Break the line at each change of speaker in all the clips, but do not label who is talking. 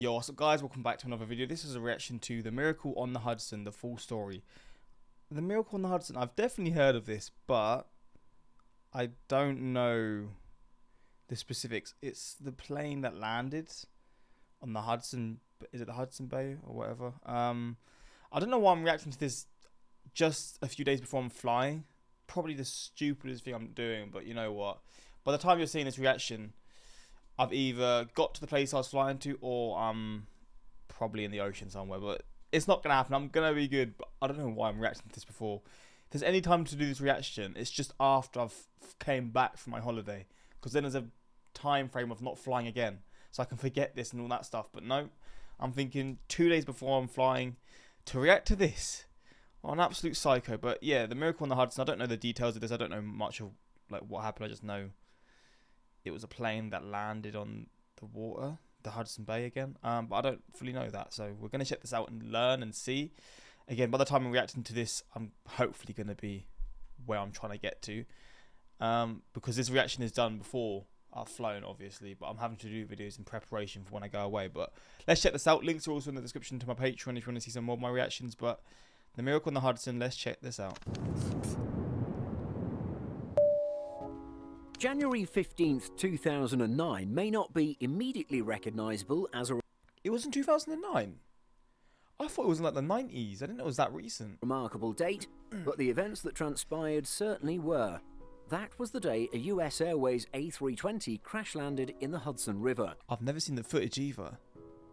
Yo, what's up guys, welcome back to another video. This is a reaction to The Miracle on the Hudson, the full story. The Miracle on the Hudson, I've definitely heard of this, but I don't know the specifics. It's the plane that landed on the Hudson, is it the Hudson Bay or whatever? I don't know why I'm reacting to this just a few days before I'm flying. Probably the stupidest thing I'm doing, but you know what? By the time you're seeing this reaction, I've either got to the place I was flying to or I'm probably in the ocean somewhere. But it's not going to happen. I'm going to be good. But I don't know why I'm reacting to this before. If there's any time to do this reaction, it's just after I've came back from my holiday. Because then there's a time frame of not flying again. So I can forget this and all that stuff. But no, I'm thinking 2 days before I'm flying to react to this. Oh, an absolute psycho. But yeah, The Miracle on the Hudson. I don't know the details of this. I don't know much of like what happened. I just know it was a plane that landed on the water, the Hudson Bay again. But I don't fully know that. So we're going to check this out and learn and see. Again, by the time I'm reacting to this, I'm hopefully going to be where I'm trying to get to. Because this reaction is done before I've flown, obviously. But I'm having to do videos in preparation for when I go away. But let's check this out. Links are also in the description to my Patreon if you want to see some more of my reactions. But The Miracle on the Hudson, let's check this out.
January 15th, 2009 may not be immediately recognisable as a
It was in 2009. I thought it was in like the 90s. I didn't know it was that recent.
remarkable date, but the events that transpired certainly were. That was the day a US Airways A320 crash-landed in the Hudson River.
I've never seen the footage either.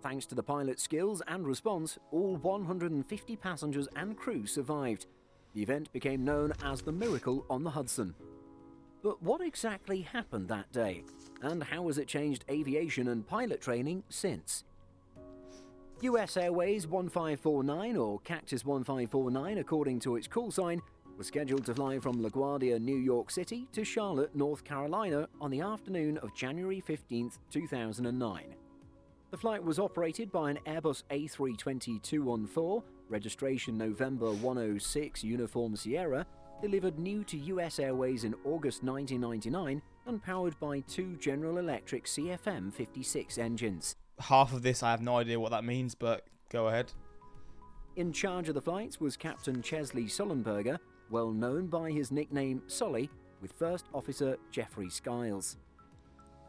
Thanks to the pilot's skills and response, all 150 passengers and crew survived. The event became known as the Miracle on the Hudson. But what exactly happened that day, and how has it changed aviation and pilot training since? US Airways 1549, or Cactus 1549 according to its call sign, was scheduled to fly from LaGuardia, New York City to Charlotte, North Carolina on the afternoon of January 15, 2009. The flight was operated by an Airbus A320-214, registration November 106 Uniform Sierra, delivered new to US Airways in August 1999 and powered by two General Electric CFM56 engines.
Half of this I have no idea what that means, but go ahead.
In charge of the flights was Captain Chesley Sullenberger, well known by his nickname Solly, with First Officer Jeffrey Skiles.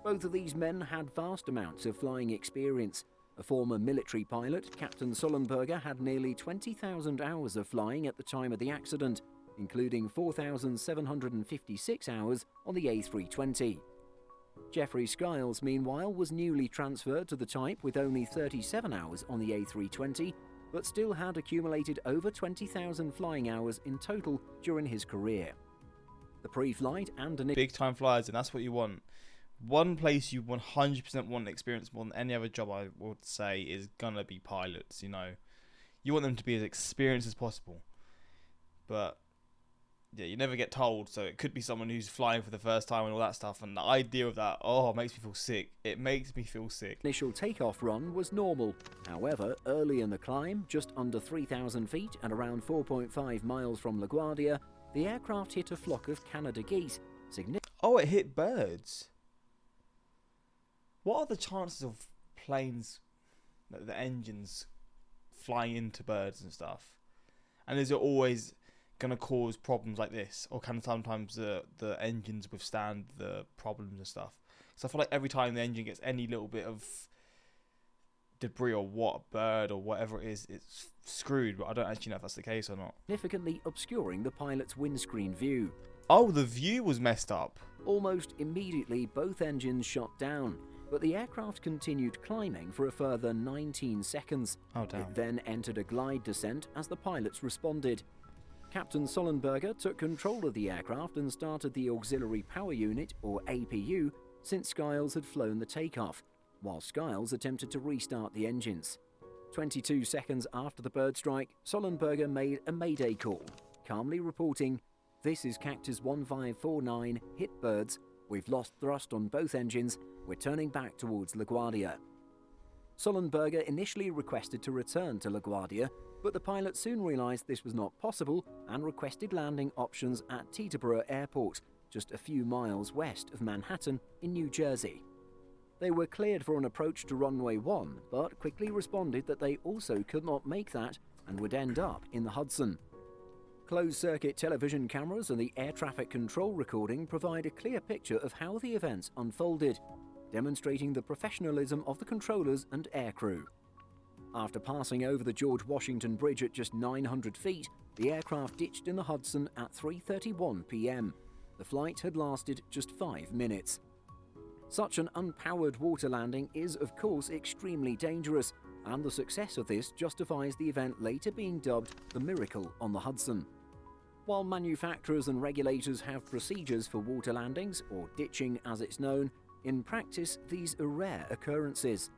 Both of these men had vast amounts of flying experience. A former military pilot, Captain Sullenberger had nearly 20,000 hours of flying at the time of the accident, including 4,756 hours on the A320. Jeffrey Skiles, meanwhile, was newly transferred to the type with only 37 hours on the A320, but still had accumulated over 20,000 flying hours in total during his career. The pre-flight and
Big time flyers, and that's what you want. One place you 100% want experience more than any other job, I would say, is gonna be pilots. You know, you want them to be as experienced as possible, but yeah, you never get told, so it could be someone who's flying for the first time and all that stuff, and the idea of that, oh, it makes me feel sick. It makes me feel sick.
Initial takeoff run was normal. However, early in the climb, just under 3,000 feet and around 4.5 miles from LaGuardia, the aircraft hit a flock of Canada geese.
Oh, it hit birds. What are the chances of planes, the engines, flying into birds and stuff? And is it always going to cause problems like this, or can sometimes the engines withstand the problems and stuff? So I feel like every time the engine gets any little bit of debris or what, bird or whatever it is, it's screwed. But I don't actually know if that's the case or not.
Significantly obscuring the pilot's windscreen view.
Oh, the view was messed up.
Almost immediately, both engines shut down, but the aircraft continued climbing for a further 19 seconds.
Oh, damn.
It then entered a glide descent as the pilots responded. Captain Sullenberger took control of the aircraft and started the Auxiliary Power Unit, or APU, since Skiles had flown the takeoff, while Skiles attempted to restart the engines. 22 seconds after the bird strike, Sullenberger made a mayday call, calmly reporting, "This is Cactus 1549, hit birds. We've lost thrust on both engines. We're turning back towards LaGuardia." Sullenberger initially requested to return to LaGuardia, but the pilot soon realized this was not possible and requested landing options at Teterboro Airport, just a few miles west of Manhattan in New Jersey. They were cleared for an approach to runway 1, but quickly responded that they also could not make that and would end up in the Hudson. Closed-circuit television cameras and the air traffic control recording provide a clear picture of how the events unfolded, demonstrating the professionalism of the controllers and aircrew. After passing over the George Washington Bridge at just 900 feet, the aircraft ditched in the Hudson at 3:31 p.m. The flight had lasted just 5 minutes. Such an unpowered water landing is, of course, extremely dangerous, and the success of this justifies the event later being dubbed the Miracle on the Hudson. While manufacturers and regulators have procedures for water landings, or ditching as it's known, in practice these are rare occurrences.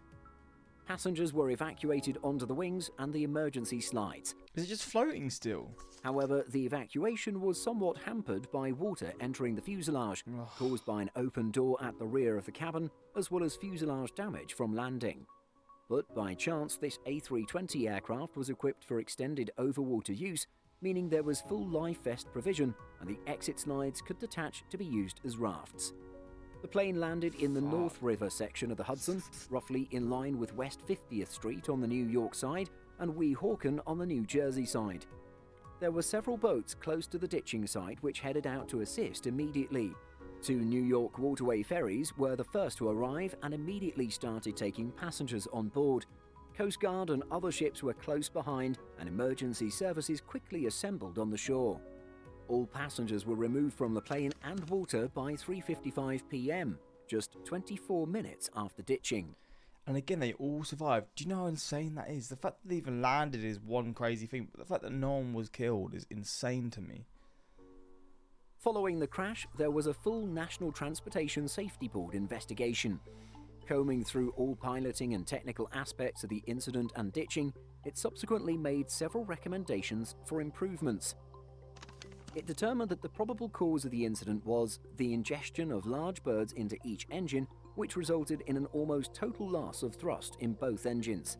Passengers were evacuated onto the wings and the emergency slides.
Is it just floating still?
However, the evacuation was somewhat hampered by water entering the fuselage, caused by an open door at the rear of the cabin, as well as fuselage damage from landing. But by chance, this A320 aircraft was equipped for extended overwater use, meaning there was full life vest provision and the exit slides could detach to be used as rafts. The plane landed in the North River section of the Hudson, roughly in line with West 50th Street on the New York side and Weehawken on the New Jersey side. There were several boats close to the ditching site which headed out to assist immediately. 2 New York waterway ferries were the first to arrive and immediately started taking passengers on board. Coast Guard and other ships were close behind, and emergency services quickly assembled on the shore. All passengers were removed from the plane and water by 3:55 p.m., just 24 minutes after ditching.
And again, they all survived. Do you know how insane that is? The fact that they even landed is one crazy thing, but the fact that no one was killed is insane to me.
Following the crash, there was a full National Transportation Safety Board investigation. Combing through all piloting and technical aspects of the incident and ditching, it subsequently made several recommendations for improvements. It determined that the probable cause of the incident was the ingestion of large birds into each engine, which resulted in an almost total loss of thrust in both engines.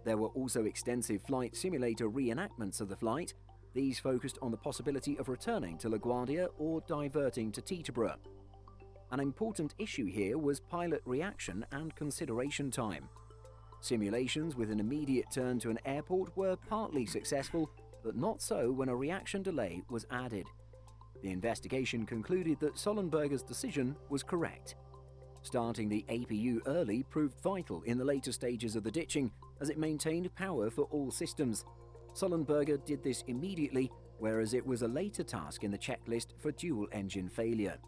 There were also extensive flight simulator reenactments of the flight. These focused on the possibility of returning to LaGuardia or diverting to Teterboro. An important issue here was pilot reaction and consideration time. Simulations with an immediate turn to an airport were partly successful, but not so when a reaction delay was added. The investigation concluded that Sullenberger's decision was correct. Starting the APU early proved vital in the later stages of the ditching, as it maintained power for all systems. Sullenberger did this immediately, whereas it was a later task in the checklist for dual engine failure.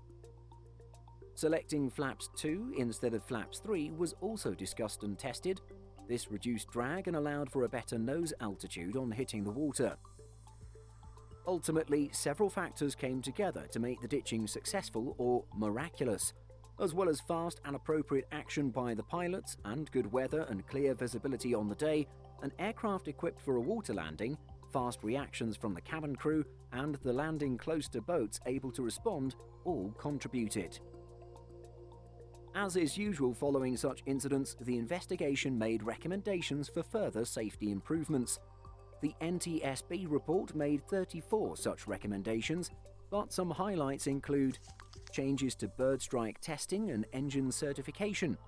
Selecting flaps 2 instead of flaps 3 was also discussed and tested. This reduced drag and allowed for a better nose altitude on hitting the water. Ultimately, several factors came together to make the ditching successful or miraculous. As well as fast and appropriate action by the pilots and good weather and clear visibility on the day, an aircraft equipped for a water landing, fast reactions from the cabin crew, and the landing close to boats able to respond all contributed. As is usual following such incidents, the investigation made recommendations for further safety improvements. The NTSB report made 34 such recommendations, but some highlights include changes to bird strike testing and engine certification.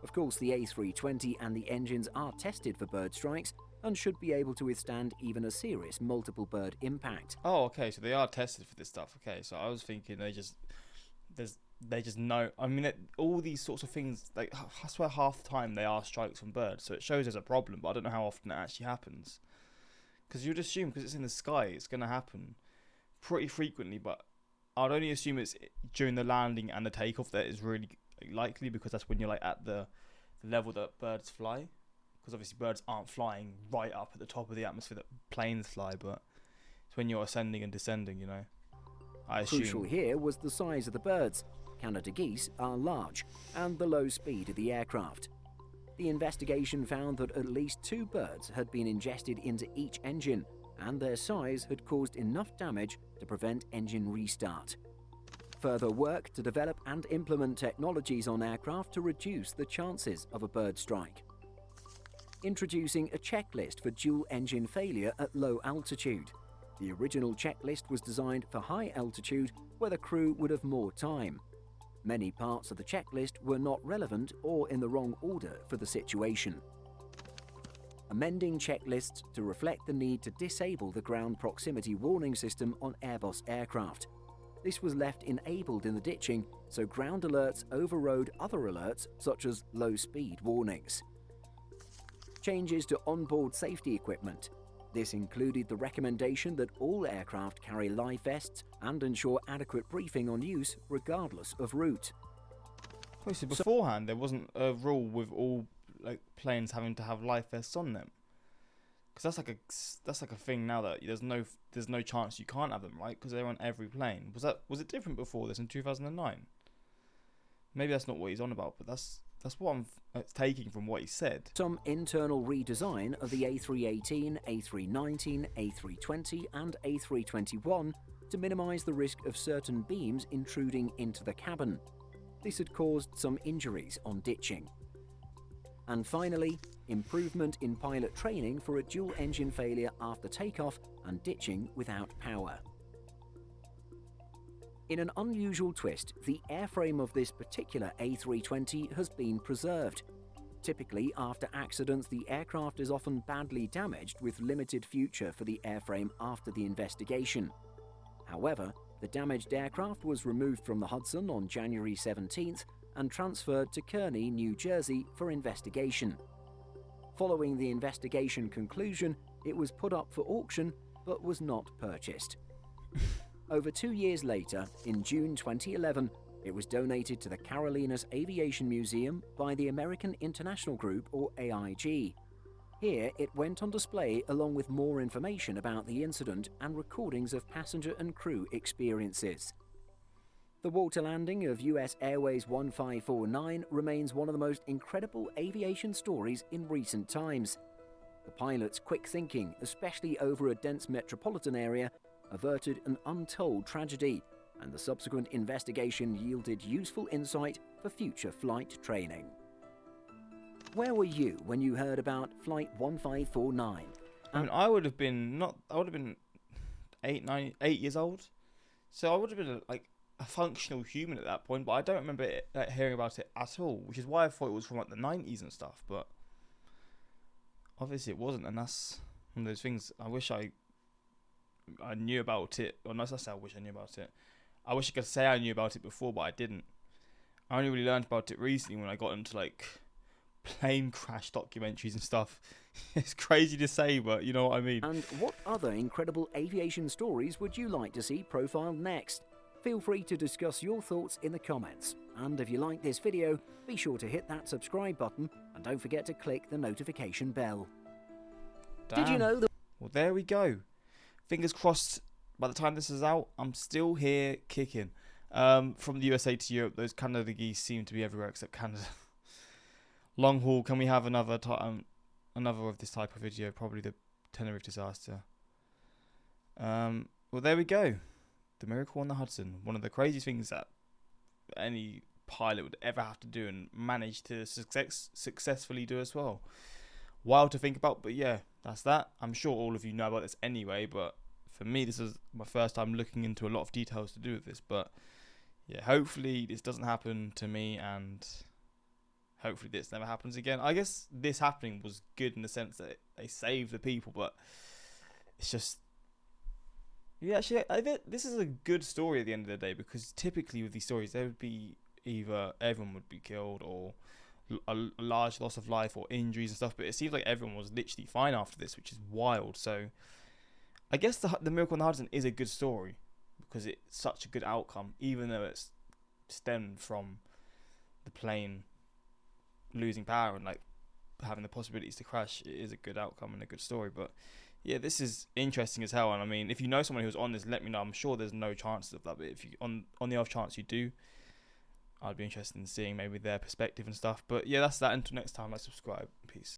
Of course, the A320 and the engines are tested for bird strikes and should be able to withstand even a serious multiple bird impact.
Oh, okay, so they are tested for this stuff. Okay, so I was thinking they just know. I mean, all these sorts of things, like, I swear half the time they are strikes from birds, so it shows there's a problem, but I don't know how often it actually happens. Because you'd assume, because it's in the sky, it's going to happen pretty frequently, but I'd only assume it's during the landing and the takeoff that is really likely, because that's when you're like at the level that birds fly. Because obviously birds aren't flying right up at the top of the atmosphere that planes fly, but it's when you're ascending and descending, you know. I assume.
Crucial here was the size of the birds. Canada geese are large, and the low speed of the aircraft. The investigation found that at least 2 birds had been ingested into each engine, and their size had caused enough damage to prevent engine restart. Further work to develop and implement technologies on aircraft to reduce the chances of a bird strike. Introducing a checklist for dual engine failure at low altitude. The original checklist was designed for high altitude, where the crew would have more time. Many parts of the checklist were not relevant or in the wrong order for the situation. Amending checklists to reflect the need to disable the ground proximity warning system on Airbus aircraft. This was left enabled in the ditching, so ground alerts overrode other alerts such as low-speed warnings. Changes to onboard safety equipment. This included the recommendation that all aircraft carry life vests and ensure adequate briefing on use regardless of route.
Wait, so beforehand there wasn't a rule with all planes having to have life vests on them? Because that's like a thing now that there's no chance you can't have them, right? Because they're on every plane. Was it different before this in 2009? Maybe that's not what he's on about, but that's what I'm taking from what he said.
Some internal redesign of the A318, A319, A320 and A321 to minimise the risk of certain beams intruding into the cabin. This had caused some injuries on ditching. And finally, improvement in pilot training for a dual engine failure after takeoff and ditching without power. In an unusual twist, the airframe of this particular A320 has been preserved. Typically, after accidents, the aircraft is often badly damaged with limited future for the airframe after the investigation. However, the damaged aircraft was removed from the Hudson on January 17th and transferred to Kearney, New Jersey for investigation. Following the investigation conclusion, it was put up for auction but was not purchased. Over 2 years later, in June 2011, it was donated to the Carolinas Aviation Museum by the American International Group, or AIG. Here, it went on display along with more information about the incident and recordings of passenger and crew experiences. The water landing of US Airways 1549 remains one of the most incredible aviation stories in recent times. The pilot's quick thinking, especially over a dense metropolitan area, averted an untold tragedy, and the subsequent investigation yielded useful insight for future flight training. Where were you when you heard about Flight 1549?
I mean, I would have been 8 years old, so I would have been like a functional human at that point. But I don't remember hearing about it at all, which is why I thought it was from like the 90s and stuff. But obviously it wasn't, and that's one of those things. I wish I knew about it, or not necessarily I wish I knew about it. I wish I could say I knew about it before, but I didn't. I only really learned about it recently when I got into like plane crash documentaries and stuff. It's crazy to say, but you know what I mean.
And what other incredible aviation stories would you like to see profiled next? Feel free to discuss your thoughts in the comments. And if you like this video, be sure to hit that subscribe button and don't forget to click the notification bell.
Damn.
Did you know that?
Well, there we go. Fingers crossed, by the time this is out, I'm still here kicking. From the USA to Europe, those Canada geese seem to be everywhere except Canada. Long haul, can we have another of this type of video? Probably the Tenerife disaster. Well, there we go. The Miracle on the Hudson. One of the craziest things that any pilot would ever have to do and manage to successfully do as well. Wild to think about, but yeah, that's that. I'm sure all of you know about this anyway, but for me, this is my first time looking into a lot of details to do with this. But yeah, hopefully this doesn't happen to me, and hopefully this never happens again. I guess this happening was good in the sense that they saved the people, but it's just, yeah, actually, I think this is a good story at the end of the day, because typically with these stories, there would be either everyone would be killed or a large loss of life or injuries and stuff, but it seems like everyone was literally fine after this, which is wild. So I guess the Miracle on the Hudson is a good story because it's such a good outcome, even though it's stemmed from the plane losing power and like having the possibilities to crash. It is a good outcome and a good story. But yeah, this is interesting as hell. And I mean, if you know someone who's on this, let me know. I'm sure there's no chances of that, but if you on the off chance you do, I'd be interested in seeing maybe their perspective and stuff. But yeah, that's that. Until next time, subscribe. Peace.